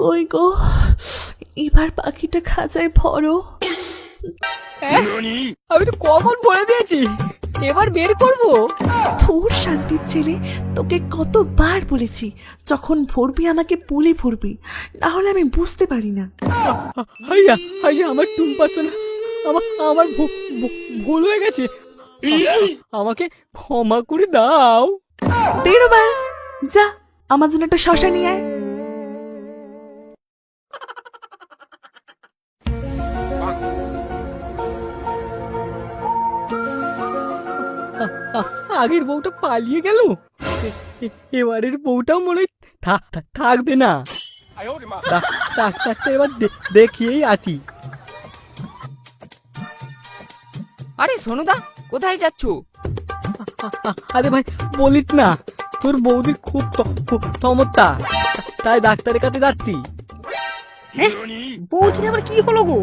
কই গো, এবার পাখিটা খাঁচায় ভরো। আমি তো কখন বলে দিয়েছি এবার বের করবো। তোর শান্তির ছেলে, তোকে কতবার বলেছি যখন ভরবি আমাকে বলে ভরবি, না হলে আমি বুঝতে পারি না। হাইয়া হাইয়া, আমার টুম্পা সোনা, আমার ভুল হয়ে গেছে, আমাকে ক্ষমা করে দাও। বেরোবার যা, আমার জন্য একটা শশা নিয়ে আয়। আগের বউটা পালিয়ে গেল, এবারের বউটাও মনে হয় থাকবে না। ডাক্তারটা এবার দেখিয়েই আছি। আরে সোনুদা, কোথায় যাচ্ছো? আরে ভাই বলিস না, তোর বৌদির খুব সমস্যা, তাই ডাক্তারের কাছে যাচ্ছি। বৌদির আবার কি হলো গো?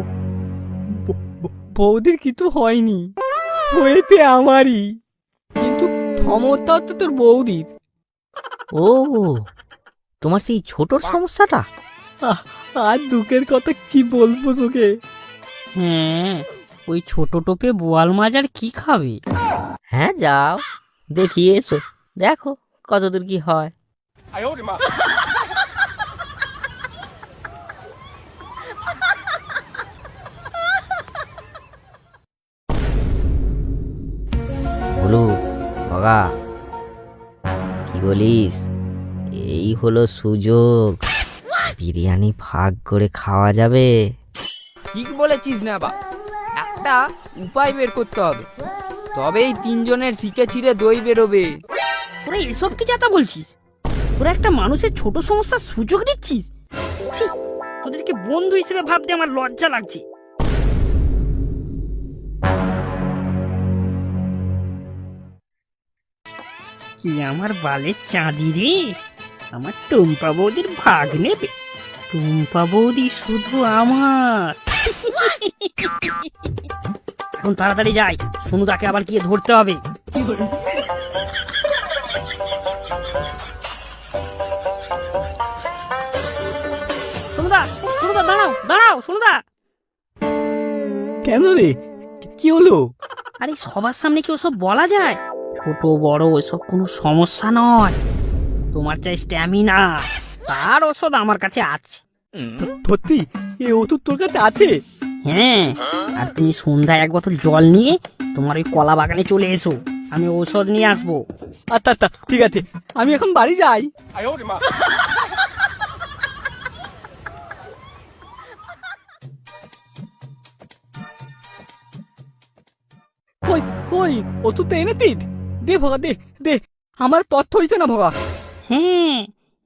বৌদির কিছু হয়নি, হয়েছে আমারই, কিন্তু সমস্যা হচ্ছে তোর বৌদির। ও, তোমার সেই ছোটর সমস্যাটা? আর দুঃখের কথা কি বলবো তোকে। হ্যাঁ, ওই ছোট টোপে বোয়াল মাছ আর কি খাবে? হ্যাঁ যাও, দেখিয়ে এসো, দেখো কতদূর কি হয়। বলু বাবা, কি বলিস? এই হলো সুযোগ, বিরিয়ানি ভাগ করে খাওয়া যাবে। ঠিক বলেছিস না বা, একটা উপায় বের করতে হবে, তবেই তিনজনের শিকে ছিঁড়ে দই বেরোবে। তোরা এসব কি যাতা বলছিস? তোরা একটা মানুষের ছোট সমস্যার সুযোগ দিচ্ছিস? ছি, তোদেরকে বন্ধু হিসেবে ভাবতে আমার লজ্জা লাগছে। কি আমার বালের চাঁদি রে, আমার টুম্পা বৌদির ভাগ নেবে? টুম্পা বৌদি শুধু আমার। এখন তাড়াতাড়ি যাই, সোনুদাকে আবার গিয়ে ধরতে হবে। সোনুদা, সোনুদা দাঁড়াও দাঁড়াও, সোনুদা। কেন রে, কি হলো? আরে সবার সামনে কি ওসব বলা যায়? ছোট বড় ওসব কোনো সমস্যা নয়, তোমার চাই স্ট্যামিনা, তার ওষুধ আমার কাছে আছে। সত্যি এ ওষুধ তোর কাছে আছে? হ্যাঁ, আর তুমি সন্ধ্যায় এক বোতল জল নিয়ে তোমার ওই কলা বাগানে চলে এসো, আমি ঔষধ নিয়ে আসবো। আচ্ছা আচ্ছা ঠিক আছে, আমি এখন বাড়ি যাই। কই কই ওষুধটা এনেছিস? দে ভগা, দে দে, আমার তথ্য হয়েছে না ভগা। হ্যাঁ,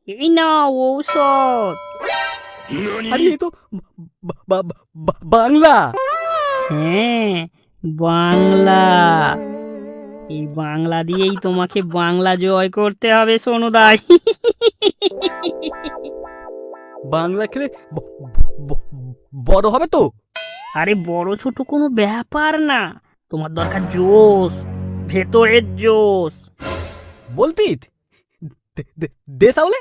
এই নাও ঔষধ। আরে এ তো বাংলা। হ্যাঁ, বাংলা। এই বাংলা দিয়েই তোমাকে বাংলা জয় করতে হবে সোনুদাই। বাংলা খেলে বড় হবে তো? আরে বড় ছোট কোনো ব্যাপার না, তোমার দরকার জোশ, ভেতরের জোশ। বলতিস? দে তাহলে।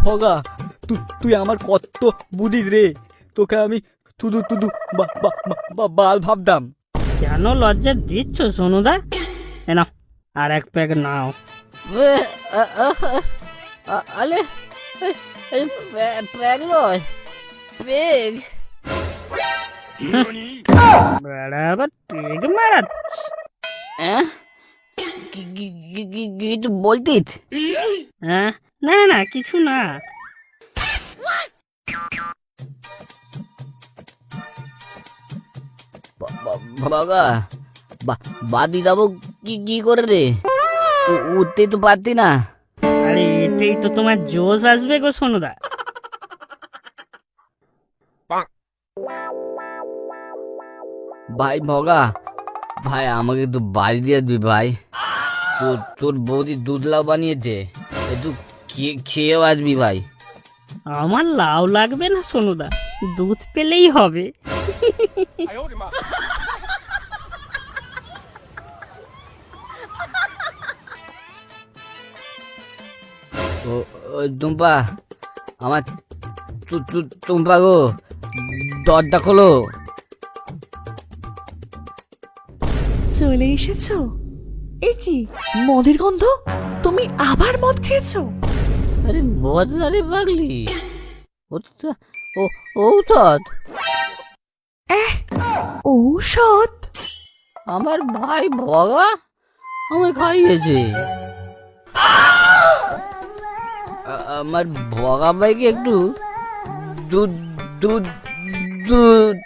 ভগা, তুই আমার কত বুঝিস রে, তোকে আমি শুধু শুধু বাল ভাবতাম। কেন লজ্জা দিচ্ছ সোনুদা? এ নাও, আর এক প্যাক নাও। আলে প্যাগ নয়, পেগ। বেড়া আবার পেগ মারাচ্ছে। কিছু বলতিস? হ্যাঁ, না না কিছু না। বাবা, বাদি যাবো কি করে রে? উঠতে তো পারতি না। আরে এতেই তো তোমার জোশ আসবে গো সোনুদা। ভাই ভগা, ভাই আমাকে একটু বাড়ি দিয়ে দিবি ভাই। তোর বৌদি দুধ লাউ বানিয়েছে, একটু খেয়েও আসবি ভাই। আমার লাউ লাগবে না সোনুদা, দুধ পেলেই হবে। ও টুম্পা, আমার টুম্পা গো, দরজা খোলো। চলে এসেছো? এ কি মদের গন্ধ? তুমি আবার মদ খেয়েছো? আরে মদ না রে পাগলি, ঔষধ। ঔষধ? আমার ভাই ভগা আমায় খাইয়েছে। আমার ভগা ভাইকে একটু দুধ দুধ দুধ